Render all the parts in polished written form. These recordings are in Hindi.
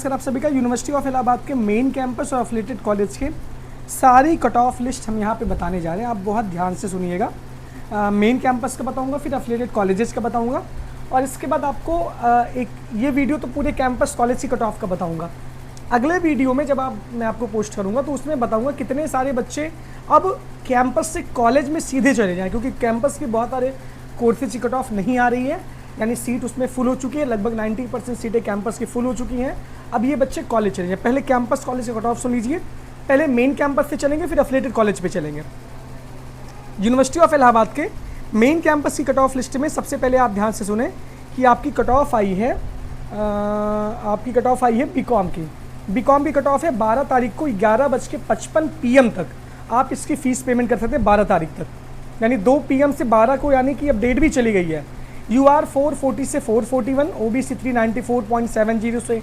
सर आप सभी का यूनिवर्सिटी ऑफ इलाहाबाद के मेन कैंपस और एफिलिएटेड कॉलेज के सारी कट ऑफ लिस्ट हम यहाँ पे बताने जा रहे हैं। आप बहुत ध्यान से सुनिएगा। मेन कैंपस का बताऊंगा, फिर एफिलिएटेड कॉलेजेस का बताऊंगा और इसके बाद आपको एक ये वीडियो तो पूरे कैंपस कॉलेज की कट ऑफ का बताऊंगा। अगले वीडियो में जब मैं आपको पोस्ट करूँगा तो उसमें बताऊँगा कितने सारे बच्चे अब कैंपस से कॉलेज में सीधे चले जाएँ, क्योंकि कैंपस के बहुत सारे कोर्सेज की कट ऑफ नहीं आ रही है, यानी सीट उसमें फुल हो चुकी है। लगभग 90% सीटें कैंपस की फुल हो चुकी हैं। अब ये बच्चे कॉलेज चलेंगे। पहले कैंपस कॉलेज से कट ऑफ सुन लीजिए। पहले मेन कैंपस से चलेंगे, फिर एफिलिएटेड कॉलेज पे चलेंगे। यूनिवर्सिटी ऑफ इलाहाबाद के मेन कैंपस की कट ऑफ लिस्ट में सबसे पहले आप ध्यान से सुने कि आपकी कट ऑफ आई है बीकॉम की। बीकॉम की कट ऑफ है 12 तारीख को 11:55 PM तक आप इसकी फ़ीस पेमेंट कर सकते हैं। 12 तारीख तक, यानी 2 PM से 12 को, यानी कि अब डेट भी चली गई है। UR 440 से 441, OBC 394.70 से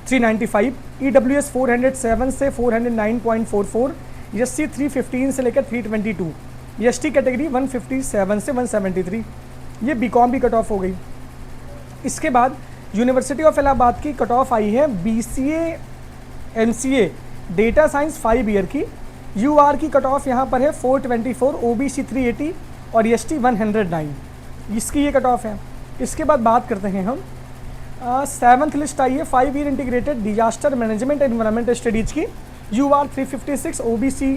395, EWS 407 से 409.44, SC 315 से लेकर 322, ST कैटेगरी 157 से 173। ये बीकॉम भी कट ऑफ हो गई। इसके बाद यूनिवर्सिटी ऑफ इलाहाबाद की कट ऑफ आई है BCA MCA data science 5 year की। UR की कट ऑफ यहाँ पर है 424, OBC 380 और ST 109। इसकी ये कट ऑफ है। इसके बाद बात करते हैं हम 7th लिस्ट आई है 5 year integrated disaster management and environmental studies की। UR 356, OBC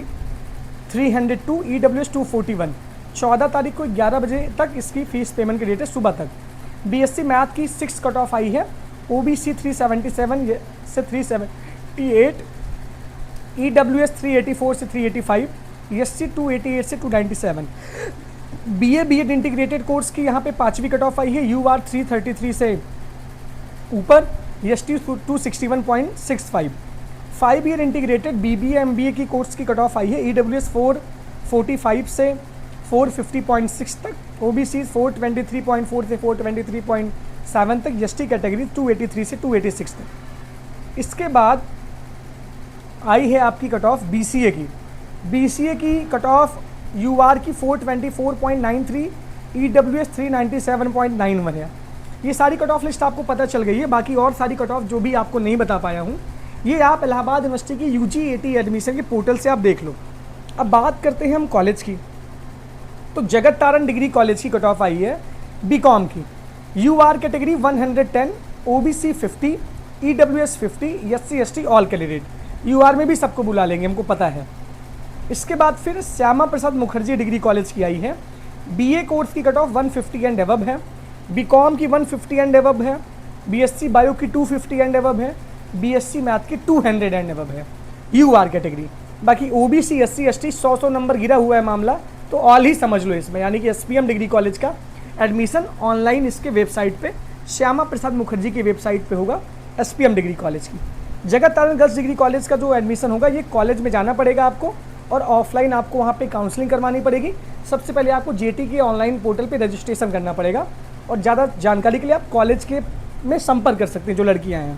302, EWS 241। 14 तारीख को 11 बजे तक इसकी फ़ीस पेमेंट की डेट है, सुबह तक। BSc मैथ की 6 कट ऑफ आई है, OBC 377 से 378, EWS 384 से 385, SC 288 से 297। BA इंटीग्रेटेड कोर्स की यहाँ पे 5वीं कट ऑफ आई है, UR 333 से ऊपर, ST 261.65। 5 year integrated BBA MBA की कोर्स की कट ऑफ आई है, EWS 445 से 450.6 तक, OBC 423.4 से 423.7 तक, ST कैटेगरी 283 से 286 तक। इसके बाद आई है आपकी कट ऑफ BCA की। BCA की कट ऑफ UR की 424.93, EWS 397.91 है। ये सारी कट ऑफ लिस्ट आपको पता चल गई है। बाकी और सारी कट ऑफ जो भी आपको नहीं बता पाया हूँ, ये आप इलाहाबाद यूनिवर्सिटी की UG80 एडमिशन के पोर्टल से आप देख लो। अब बात करते हैं हम कॉलेज की, तो जगत तारण डिग्री कॉलेज की कट ऑफ आई है बीकॉम की। UR category 110, OBC 50, EWS 50, SC ST all candidate. UR में भी सबको बुला लेंगे, हमको पता है। इसके बाद फिर श्यामा प्रसाद मुखर्जी डिग्री कॉलेज की आई है। BA कोर्स की कट ऑफ 150 एंड एबव है, बीकॉम की 150 एंड एबव है, BSc बायो की 250 एंड एबव है, BSc मैथ की 200 एंड एबव है, UR कैटेगरी। बाकी OBC SC ST 100 नंबर गिरा हुआ है मामला, तो ऑल ही समझ लो इसमें, यानी कि SPM डिग्री कॉलेज का एडमिशन ऑनलाइन इसके वेबसाइट पे, श्यामा प्रसाद मुखर्जी की वेबसाइट पे होगा SPM डिग्री कॉलेज की। जगत तारण गर्ल्स डिग्री कॉलेज का जो एडमिशन होगा, ये कॉलेज में जाना पड़ेगा आपको और ऑफलाइन आपको वहाँ पे काउंसलिंग करवानी पड़ेगी। सबसे पहले आपको JT के ऑनलाइन पोर्टल पे रजिस्ट्रेशन करना पड़ेगा और ज़्यादा जानकारी के लिए आप कॉलेज के में संपर्क कर सकते हैं जो लड़कियाँ हैं।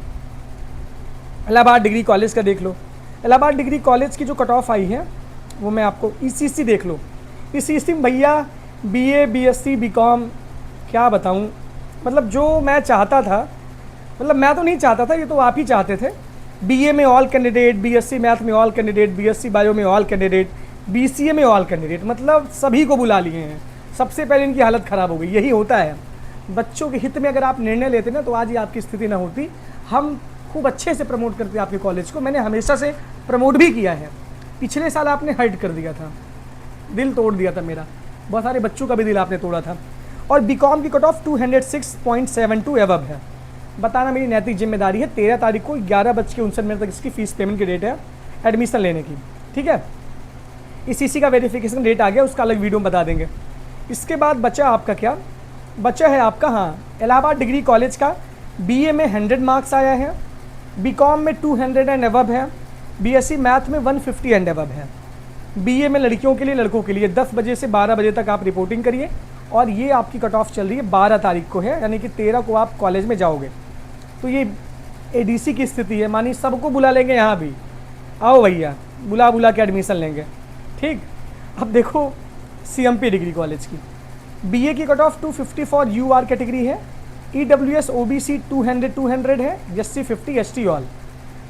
इलाहाबाद डिग्री कॉलेज का देख लो। इलाहाबाद डिग्री कॉलेज की जो कट ऑफ आई है वो मैं आपको ECC देख लो। ECC में भैया BA BSc BCom क्या बताऊँ, मतलब जो मैं चाहता था, मतलब मैं तो नहीं चाहता था, ये तो आप ही चाहते थे। BA में ऑल कैंडिडेट, BSc मैथ में ऑल कैंडिडेट, BSc बायो में ऑल कैंडिडेट, BCA में ऑल कैंडिडेट, मतलब सभी को बुला लिए हैं। सबसे पहले इनकी हालत ख़राब हो गई। यही होता है, बच्चों के हित में अगर आप निर्णय लेते ना तो आज ये आपकी स्थिति ना होती। हम खूब अच्छे से प्रमोट करते आपके कॉलेज को, मैंने हमेशा से प्रमोट भी किया है। पिछले साल आपने हर्ट कर दिया था, दिल तोड़ दिया था मेरा, बहुत सारे बच्चों का भी दिल आपने तोड़ा था। और बीकॉम की कट ऑफ 206.72 एबव है। बताना मेरी नैतिक जिम्मेदारी है। 13 तारीख को 11:59 तक इसकी फ़ीस पेमेंट की डेट है एडमिशन लेने की, ठीक है। ECC का वेरिफिकेशन डेट आ गया, उसका अलग वीडियो बता देंगे। इसके बाद बचा आपका क्या, बचा है आपका, हाँ, इलाहाबाद डिग्री कॉलेज का BA में 100 मार्क्स आया है, बीकॉम में 200 एंड एबव है, BSc मैथ में 150 एंड एबव है। BA में लड़कियों के लिए, लड़कों के लिए 10 बजे से 12 बजे तक आप रिपोर्टिंग करिए और ये आपकी कट ऑफ चल रही है 12 तारीख को है, यानी कि 13 को आप कॉलेज में जाओगे। तो ये ADC की स्थिति है, मानी सबको बुला लेंगे यहाँ भी, आओ भैया, बुला के एडमिशन लेंगे, ठीक। अब देखो CMP डिग्री कॉलेज की BA की कट ऑफ 254 UR कैटेगरी है, EWS OBC 200 है, SC 50 ST all.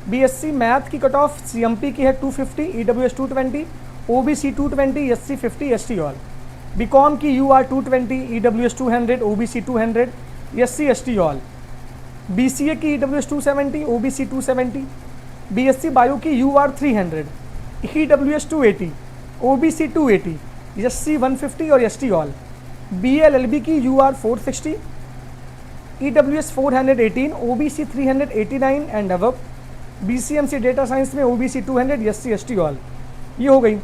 BSc math की कट ऑफ सीएमपी की है 250, EWS 220, OBC 220, SC 50, ST all. BCom की UR 220, EWS 200, OBC 200, SC ST all. BCA की ईडब्ल्यूएस 270, ओबीसी 270। बीएससी बायो की यूआर 300, ईडब्ल्यूएस 280, ओबीसी 280, एससी 150 और एसटी ऑल। बीएलएलबी की UR 460, EWS 418, OBC 389 and above. BCMC data science में ओबीसी 200, एससी एसटी ऑल। ये हो गई।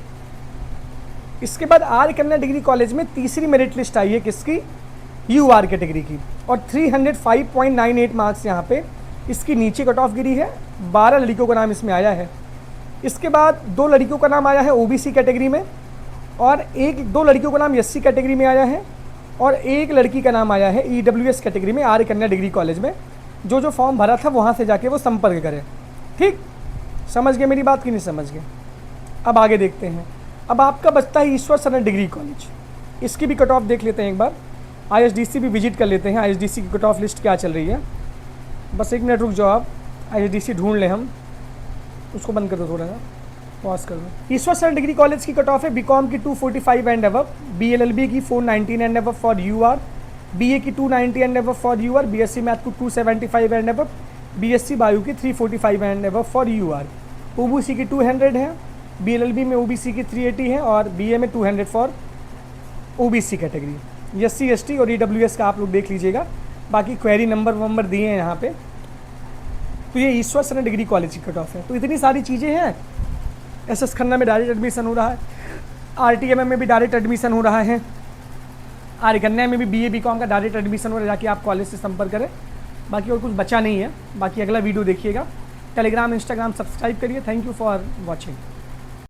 इसके बाद आर्य कन्या डिग्री कॉलेज में तीसरी मेरिट लिस्ट आई है किसकी? यूआर कैटेगरी की, और 305.98 मार्क्स यहाँ पे इसकी नीचे कट ऑफ गिरी है। 12 लड़कियों का नाम इसमें आया है। इसके बाद 2 लड़कियों का नाम आया है ओबीसी कैटेगरी में, और 2 लड़कियों का नाम एससी कैटेगरी में आया है, और 1 लड़की का नाम आया है ईडब्ल्यूएस कैटेगरी में आर्य कन्या डिग्री कॉलेज में। जो फॉर्म भरा था वहाँ से जाके वो संपर्क करें। ठीक, समझ गए मेरी बात कि नहीं समझ गए? अब आगे देखते हैं। अब आपका बचता है ईश्वर सरन डिग्री कॉलेज। इसकी भी कट ऑफ देख लेते हैं एक बार। आईएसडीसी भी विजिट कर लेते हैं, आईएसडीसी की कट ऑफ लिस्ट क्या चल रही है। बस 1 मिनट रुक जाओ आप, आईएसडीसी ढूंढ लें हम। उसको बंद कर दो, थोड़ा सा पॉज कर दो। ईश्वर सरन डिग्री कॉलेज की कट ऑफ है बीकॉम की 245 एंड अबव, बीएलएलबी की 419 and above for UR, BA की 290 and above for UR, BSc math को 275 एंड अबव, बीएससी बायो की 345 and above for UR. OBC की 200 है, बीएलएलबी में ओबीसी की 380 है, और बीए में 200 for OBC category. SC ST और ईडब्ल्यूएस का आप लोग देख लीजिएगा, बाकी क्वेरी नंबर दिए हैं यहाँ पे। तो ये ईश्वर सरन डिग्री कॉलेज की कट ऑफ है। तो इतनी सारी चीज़ें हैं। एसएस खन्ना में डायरेक्ट एडमिशन हो रहा है, आरटीएमएम में भी डायरेक्ट एडमिशन हो रहा है, आर्य कन्या में भी बीए बीकॉम का डायरेक्ट एडमिशन हो रहा है। जाके आप कॉलेज से संपर्क करें। बाकी और कुछ बचा नहीं है। बाकी अगला वीडियो देखिएगा। टेलीग्राम इंस्टाग्राम सब्सक्राइब करिए। Thank you for watching.